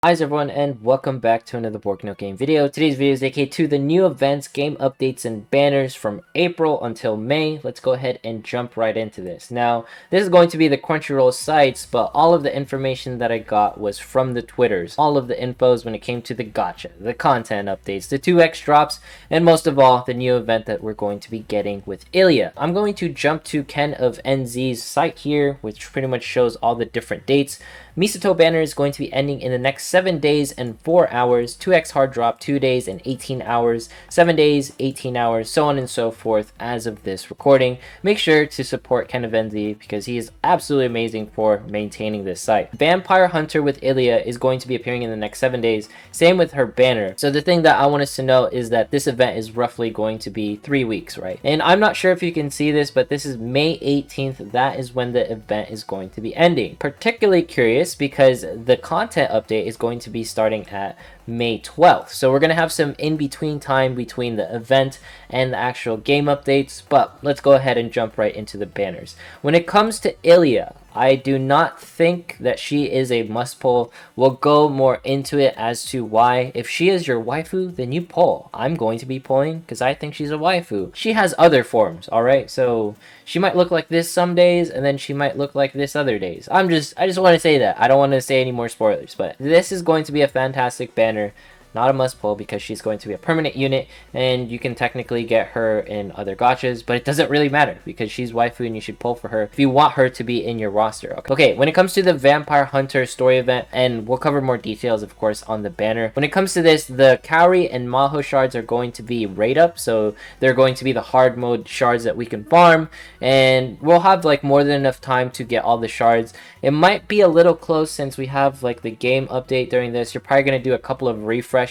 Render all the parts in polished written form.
Hi everyone, and welcome back to another Borkno game video. Today's video is dedicated to the new events, game updates, and banners from April until May. Let's go ahead and jump right into this. Now, this is going to be the Crunchyroll sites, but all of the information that I got was from the Twitters. All of the infos when it came to the gacha, the content updates, the 2x drops, and most of all, the new event that we're going to be getting with Illya. I'm going to jump to KenofNZ's site here, which pretty much shows all the different dates. Misato banner is going to be ending in the next 7 days and 4 hours, 2x hard drop 2 days and 18 hours, 7 days, 18 hours, so on and so forth as of this recording. Make sure to support KenofNZ because he is absolutely amazing for maintaining this site. Vampire Hunter with Illya is going to be appearing in the next 7 days, same with her banner. So the thing that I want us to know is that this event is roughly going to be 3 weeks, right? And I'm not sure if you can see this, but this is May 18th. That is when the event is going to be ending. Particularly curious because the content update is going to be starting at May 12th. So we're going to have some in-between time between the event and the actual game updates, but let's go ahead and jump right into the banners. When it comes to Illya, I do not think that she is a must pull. We'll go more into it as to why. If she is your waifu, then you pull. I'm going to be pulling because I think she's a waifu. She has other forms, alright? So she might look like this some days, and then she might look like this other days. I just want to say that. I don't want to say any more spoilers, but this is going to be a fantastic banner. Not a must pull because she's going to be a permanent unit and you can technically get her in other gachas, but it doesn't really matter because she's waifu and you should pull for her if you want her to be in your roster. Okay, when it comes to the Vampire Hunter story event, and we'll cover more details of course on the banner. When it comes to this, the Kaori and Maho shards are going to be rate up, so they're going to be the hard mode shards that we can farm, and we'll have like more than enough time to get all the shards. It might be a little close since we have like the game update during this. You're probably going to do a couple of refreshes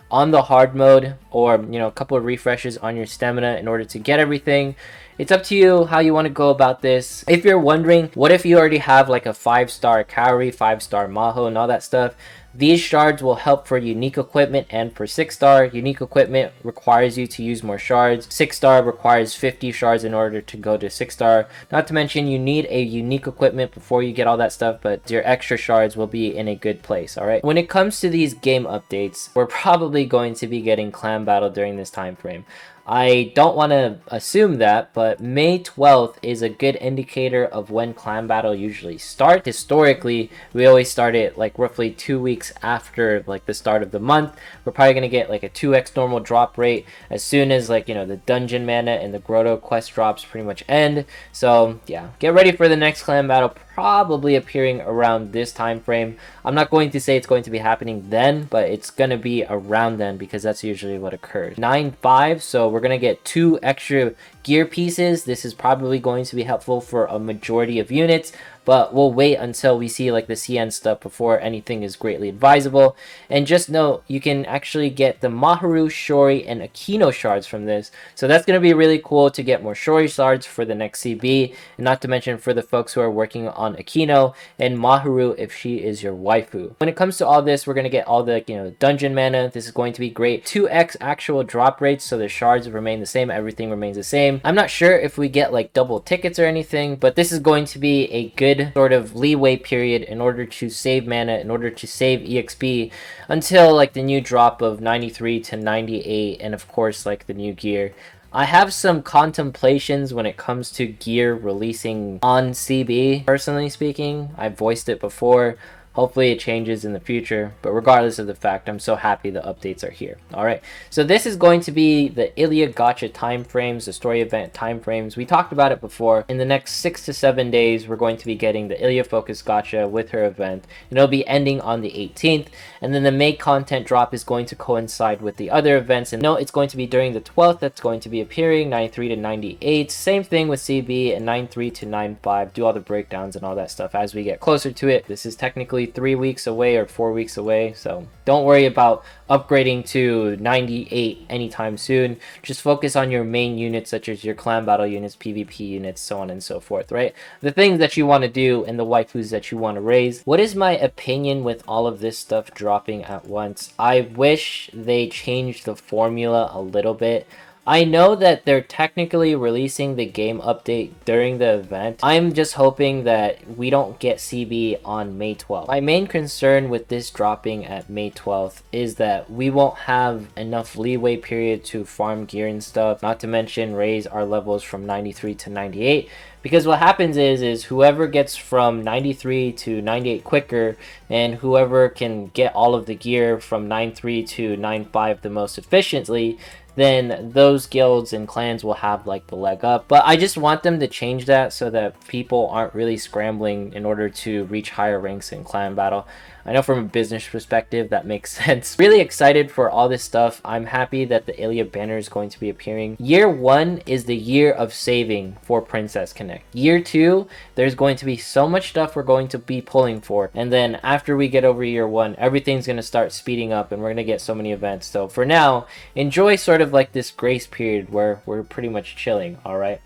on the hard mode, or a couple of refreshes on your stamina in order to get everything. It's up to you how you want to go about this. If you're wondering, what if you already have like a 5-star Kaori, 5-star Maho, and all that stuff? These shards will help for unique equipment and for 6-star. Unique equipment requires you to use more shards. 6-star requires 50 shards in order to go to 6-star. Not to mention you need a unique equipment before you get all that stuff, but your extra shards will be in a good place, alright? When it comes to these game updates, we're probably going to be getting clan battle during this time frame. I don't want to assume that, but May 12th is a good indicator of when clan battle usually starts. Historically, we always start it like roughly 2 weeks after like the start of the month. We're probably going to get like a 2x normal drop rate as soon as like, the dungeon mana and the grotto quest drops pretty much end. So yeah, get ready for the next clan battle, probably appearing around this time frame. I'm not going to say it's going to be happening then, but it's going to be around then because that's usually what occurs. 9-5, so we're going to get 2 extra gear pieces. This is probably going to be helpful for a majority of units, but we'll wait until we see like the CN stuff before anything is greatly advisable. And just note, you can actually get the Maharu, Shori, and Akino shards from this. So that's going to be really cool to get more Shori shards for the next CB, and not to mention for the folks who are working on Akino, and Maharu if she is your waifu. When it comes to all this, we're going to get all the dungeon mana. This is going to be great. 2x actual drop rates, so the shards remain the same, everything remains the same. I'm not sure if we get like double tickets or anything, but this is going to be a good sort of leeway period in order to save mana, in order to save EXP until like the new drop of 93 to 98, and of course like the new gear. I have some contemplations when it comes to gear releasing on CB. Personally speaking, I've voiced it before. Hopefully it changes in the future, but regardless of the fact, I'm so happy the updates are here. Alright, so this is going to be the Illya gacha timeframes, the story event timeframes. We talked about it before. In the next 6 to 7 days, we're going to be getting the Illya focus gacha with her event, and it'll be ending on the 18th, and then the May content drop is going to coincide with the other events. And no, it's going to be during the 12th that's going to be appearing, 93 to 98. Same thing with CB, and 93 to 95. Do all the breakdowns and all that stuff as we get closer to it. This is technically 3 weeks away or 4 weeks away, so don't worry about upgrading to 98 anytime soon. Just focus on your main units such as your clan battle units, PvP units, so on and so forth, right? The things that you want to do and the waifus that you want to raise. What is my opinion with all of this stuff dropping at once? I wish they changed the formula a little bit. I know that they're technically releasing the game update during the event. I'm just hoping that we don't get CB on May 12th. My main concern with this dropping at May 12th is that we won't have enough leeway period to farm gear and stuff, not to mention raise our levels from 93 to 98. Because what happens is whoever gets from 93 to 98 quicker, and whoever can get all of the gear from 93 to 95 the most efficiently, then those guilds and clans will have like the leg up. But I just want them to change that so that people aren't really scrambling in order to reach higher ranks in clan battle. I know from a business perspective that makes sense. Really excited for all this stuff. I'm happy that the Illya banner is going to be appearing. Year 1 is the year of saving for Princess Connect. Year 2, there's going to be so much stuff we're going to be pulling for. And then after we get over year 1, everything's going to start speeding up and we're going to get so many events. So for now, enjoy sort of like this grace period where we're pretty much chilling, alright?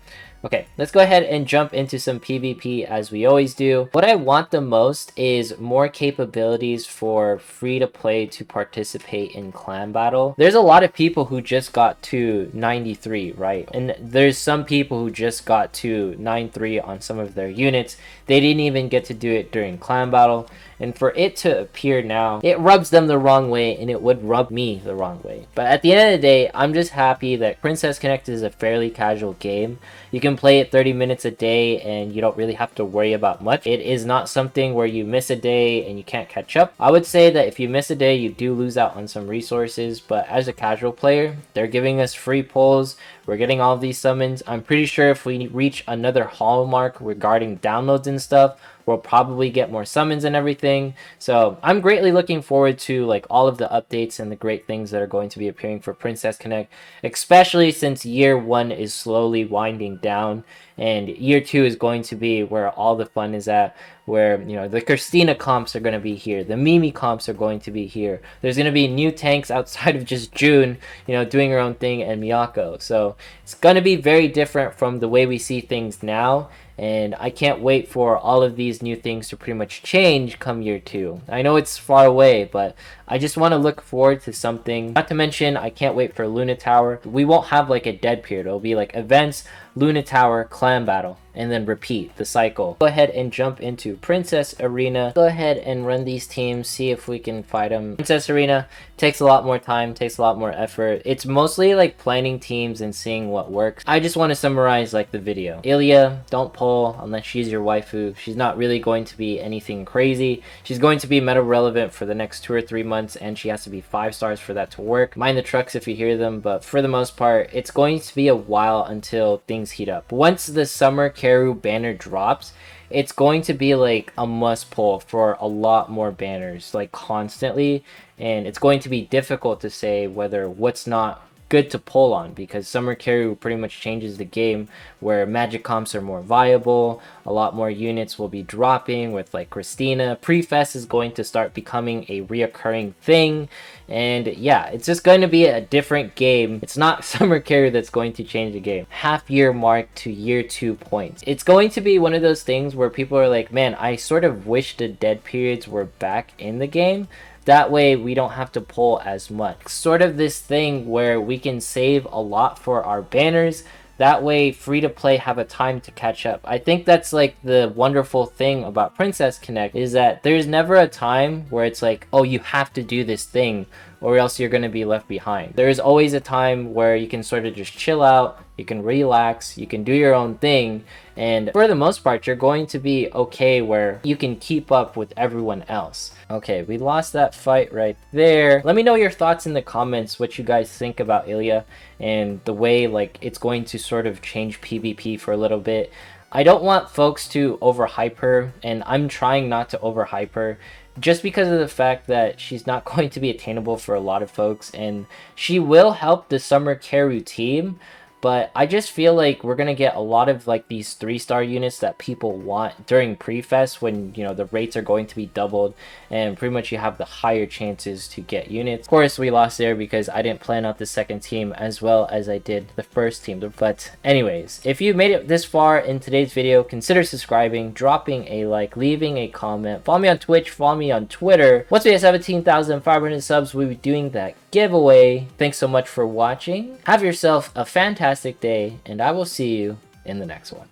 Okay, let's go ahead and jump into some PvP as we always do. What I want the most is more capabilities for free-to-play to participate in clan battle. There's a lot of people who just got to 93, right? And there's some people who just got to 93 on some of their units. They didn't even get to do it during clan battle. And for it to appear now, it rubs them the wrong way, and it would rub me the wrong way. But at the end of the day, I'm just happy that Princess Connect is a fairly casual game. You can play it 30 minutes a day, and you don't really have to worry about much. It is not something where you miss a day and you can't catch up. I would say that if you miss a day, you do lose out on some resources, but as a casual player, they're giving us free pulls. We're getting all of these summons. I'm pretty sure if we reach another hallmark regarding downloads and stuff, we'll probably get more summons and everything. So I'm greatly looking forward to like all of the updates and the great things that are going to be appearing for Princess Connect, especially since year 1 is slowly winding down and year 2 is going to be where all the fun is at, where, you know, the Christina comps are going to be here, the Mimi comps are going to be here, there's going to be new tanks outside of just June, you know, doing her own thing, and Miyako. So it's going to be very different from the way we see things now, and I can't wait for all of these new things to pretty much change come year 2. I know it's far away, but I just want to look forward to something. Not to mention, I can't wait for Luna Tower. We won't have like a dead period. It'll be like events, Luna Tower, clan battle, and then repeat the cycle. Go ahead and jump into Princess Arena. Go ahead and run these teams, see if we can fight them. Princess Arena takes a lot more time, takes a lot more effort. It's mostly like planning teams and seeing what works. I just want to summarize like the video. Illya, don't pull unless she's your waifu. She's not really going to be anything crazy. She's going to be meta relevant for the next 2 or 3 months, and she has to be 5 stars for that to work. Mind the trucks if you hear them, but for the most part, it's going to be a while until things heat up. Once the summer Karu banner drops, it's going to be like a must pull for a lot more banners, like constantly, and it's going to be difficult to say whether what's not good to pull on, because Summer Carry pretty much changes the game where magic comps are more viable, a lot more units will be dropping with like Christina. Pre-fest is going to start becoming a reoccurring thing, and yeah, it's just going to be a different game. It's not Summer Carry that's going to change the game. Half year mark to year 2 points. It's going to be one of those things where people are like, man, I sort of wish the dead periods were back in the game. That way we don't have to pull as much. Sort of this thing where we can save a lot for our banners. That way free to play have a time to catch up. I think that's like the wonderful thing about Princess Connect, is that there's never a time where it's like, oh, you have to do this thing or else you're going to be left behind. There's always a time where you can sort of just chill out, you can relax, you can do your own thing, and for the most part you're going to be okay where you can keep up with everyone else. Okay, we lost that fight right there. Let me know your thoughts in the comments, what you guys think about Illya and the way like it's going to sort of change PvP for a little bit. I don't want folks to overhype her, and I'm trying not to overhype her, just because of the fact that she's not going to be attainable for a lot of folks, and she will help the Summer Karu team, but I just feel like we're gonna get a lot of like these 3-star units that people want during pre-fest, when you know the rates are going to be doubled and pretty much you have the higher chances to get units. Of course, we lost there because I didn't plan out the second team as well as I did the first team. But anyways, if you made it this far in today's video, consider subscribing, dropping a like, leaving a comment, follow me on Twitch, follow me on Twitter. Once we have 17,500 subs, we'll be doing that giveaway. Thanks so much for watching. Have yourself a fantastic day, and I will see you in the next one.